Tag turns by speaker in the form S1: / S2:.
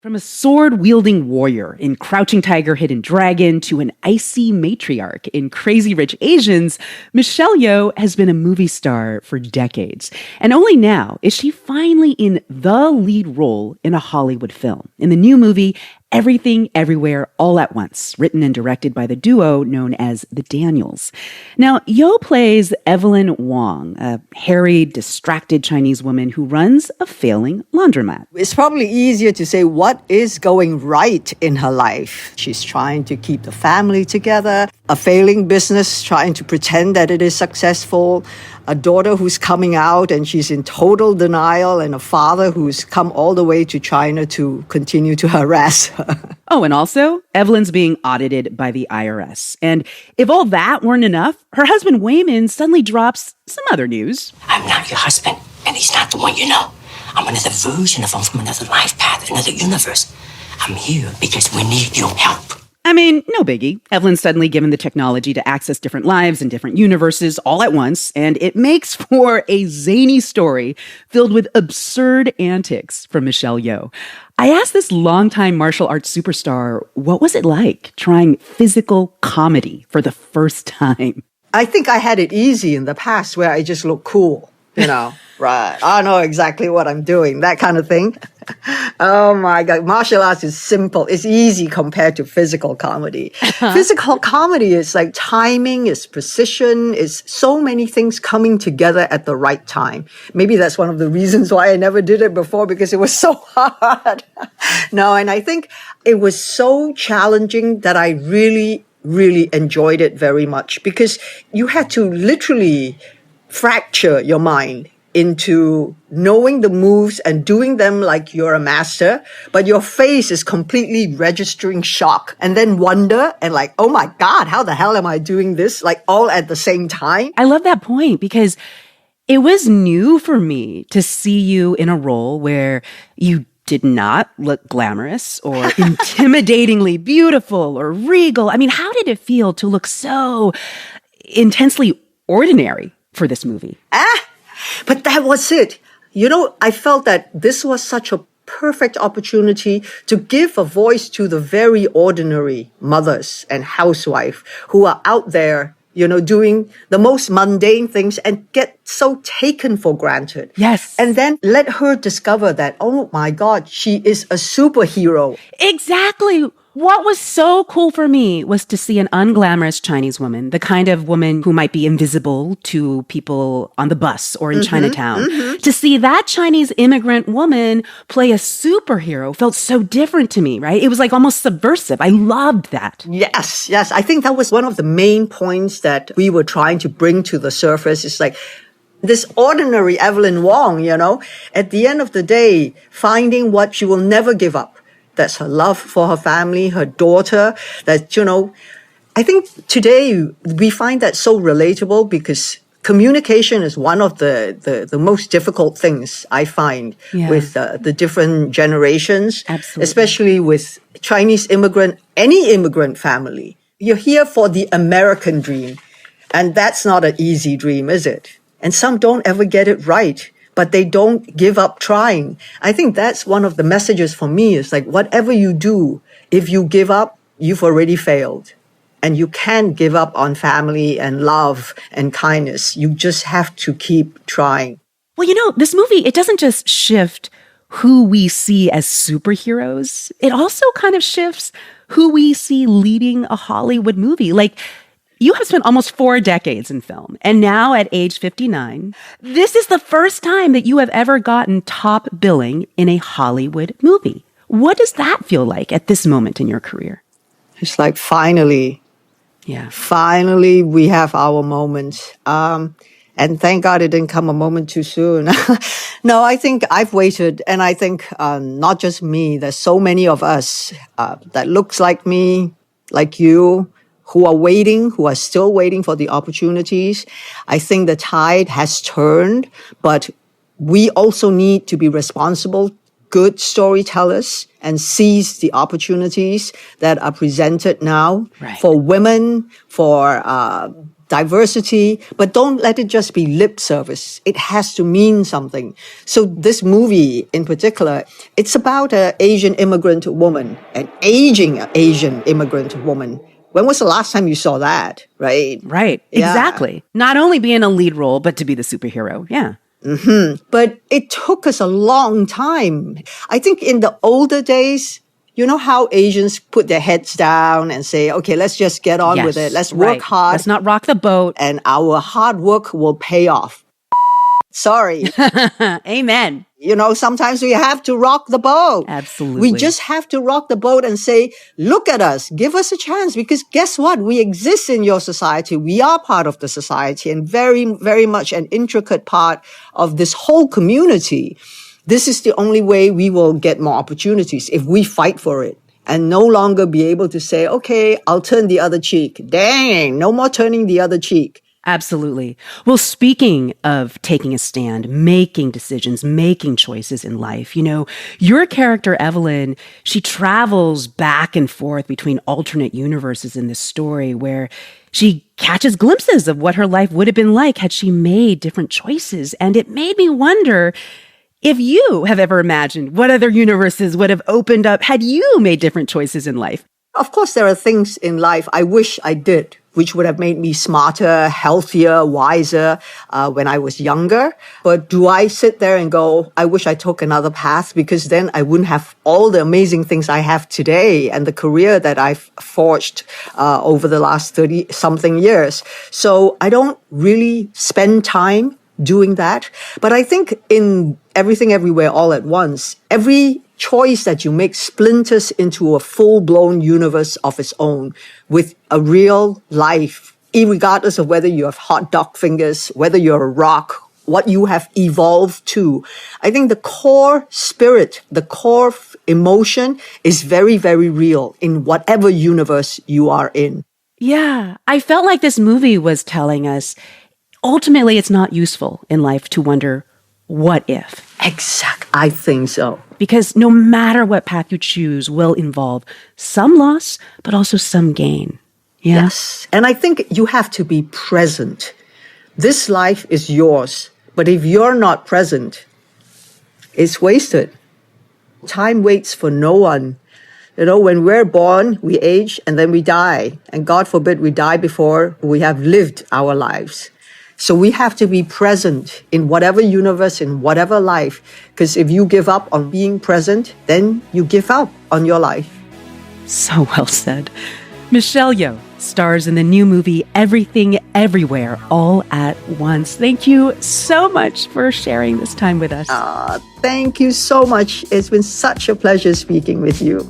S1: From a sword-wielding warrior in Crouching Tiger, Hidden Dragon to an icy matriarch in Crazy Rich Asians, Michelle Yeoh has been a movie star for decades. And only now is she finally in the lead role in a Hollywood film. In the new movie, Everything, Everywhere, All at Once, written and directed by the duo known as the Daniels. Now, Yeoh plays Evelyn Wang, a harried, distracted Chinese woman who runs a failing laundromat.
S2: It's probably easier to say what is going right in her life. She's trying to keep the family together, a failing business, trying to pretend that it is successful, a daughter who's coming out and she's in total denial, and a father who's come all the way to China to continue to harass her.
S1: Oh, and also, Evelyn's being audited by the IRS. And if all that weren't enough, her husband Waymond suddenly drops some other news.
S3: I'm not your husband, and he's not the one you know. I'm another version of him from another life path, another universe. I'm here because we need your help.
S1: I mean, no biggie. Evelyn's suddenly given the technology to access different lives and different universes all at once, and it makes for a zany story filled with absurd antics from Michelle Yeoh. I asked this longtime martial arts superstar, what was it like trying physical comedy for the first time?
S2: I think I had it easy in the past where I just look cool, right. I know exactly what I'm doing, that kind of thing. Oh my God. Martial arts is simple. It's easy compared to physical comedy. Physical comedy is like timing, it's precision, it's so many things coming together at the right time. Maybe that's one of the reasons why I never did it before, because it was so hard. No, and I think it was so challenging that I really enjoyed it very much, because you had to literally fracture your mind into knowing the moves and doing them like you're a master, but your face is completely registering shock and then wonder and like, oh my God, how the hell am I doing this? Like all at the same time.
S1: I love that point, because it was new for me to see you in a role where you did not look glamorous or intimidatingly beautiful or regal. I mean, how did it feel to look so intensely ordinary for this movie?
S2: But that was it. I felt that this was such a perfect opportunity to give a voice to the very ordinary mothers and housewives who are out there, doing the most mundane things and get so taken for granted.
S1: Yes.
S2: And then let her discover that, oh my God, she is a superhero.
S1: Exactly. What was so cool for me was to see an unglamorous Chinese woman, the kind of woman who might be invisible to people on the bus or in Chinatown. To see that Chinese immigrant woman play a superhero felt so different to me, right? It was like almost subversive. I loved that.
S2: Yes. I think that was one of the main points that we were trying to bring to the surface. It's like this ordinary Evelyn Wang, at the end of the day, finding what she will never give up. That's her love for her family, her daughter, that, I think today we find that so relatable, because communication is one of the most difficult things I find with the different generations.
S1: Absolutely.
S2: Especially with Chinese immigrant, any immigrant family. You're here for the American dream, and that's not an easy dream, is it? And some don't ever get it right, but they don't give up trying. I think that's one of the messages for me, is like, whatever you do, if you give up, you've already failed. And you can't give up on family and love and kindness. You just have to keep trying.
S1: Well, this movie, it doesn't just shift who we see as superheroes. It also kind of shifts who we see leading a Hollywood movie. Like, you have spent almost 4 decades in film, and now at age 59, this is the first time that you have ever gotten top billing in a Hollywood movie. What does that feel like at this moment in your career?
S2: It's like, finally we have our moment. And thank God it didn't come a moment too soon. No, I think I've waited, and I think not just me, there's so many of us that looks like me, like you, who are still waiting for the opportunities. I think the tide has turned, but we also need to be responsible, good storytellers, and seize the opportunities that are presented now for women, for diversity, but don't let it just be lip service. It has to mean something. So this movie in particular, it's about an Asian immigrant woman, an aging Asian immigrant woman. When was the last time you saw that, right?
S1: Right.
S2: Yeah.
S1: Exactly. Not only be in a lead role, but to be the superhero. Yeah.
S2: But it took us a long time. I think in the older days, you know how Asians put their heads down and say, okay, let's just get on with it. Let's work hard.
S1: Let's not rock the boat.
S2: And our hard work will pay off. Sorry.
S1: Amen.
S2: You know, sometimes we have to rock the boat.
S1: Absolutely.
S2: We just have to rock the boat and say, look at us, give us a chance. Because guess what? We exist in your society. We are part of the society and very, very much an intricate part of this whole community. This is the only way we will get more opportunities if we fight for it and no longer be able to say, okay, I'll turn the other cheek. Dang, no more turning the other cheek.
S1: Absolutely. Well, speaking of taking a stand, making decisions, making choices in life, you know, your character, Evelyn, she travels back and forth between alternate universes in this story where she catches glimpses of what her life would have been like had she made different choices. And it made me wonder if you have ever imagined what other universes would have opened up had you made different choices in life.
S2: Of course, there are things in life I wish I did, which would have made me smarter, healthier, wiser when I was younger. But do I sit there and go, I wish I took another path? Because then I wouldn't have all the amazing things I have today and the career that I've forged over the last 30-something years. So I don't really spend time doing that. But I think in Everything Everywhere All at Once, every choice that you make splinters into a full-blown universe of its own with a real life, irregardless of whether you have hot dog fingers, whether you're a rock, what you have evolved to. I think the core spirit, the core emotion is very, very real in whatever universe you are in.
S1: Yeah, I felt like this movie was telling us, ultimately, it's not useful in life to wonder, what if?
S2: Exact. I think so.
S1: Because no matter what path you choose will involve some loss, but also some gain. Yeah?
S2: Yes. And I think you have to be present. This life is yours. But if you're not present, it's wasted. Time waits for no one. You know, when we're born, we age and then we die. And God forbid we die before we have lived our lives. So we have to be present in whatever universe, in whatever life. Because if you give up on being present, then you give up on your life.
S1: So well said. Michelle Yeoh stars in the new movie Everything Everywhere All at Once. Thank you so much for sharing this time with us.
S2: Thank you so much. It's been such a pleasure speaking with you.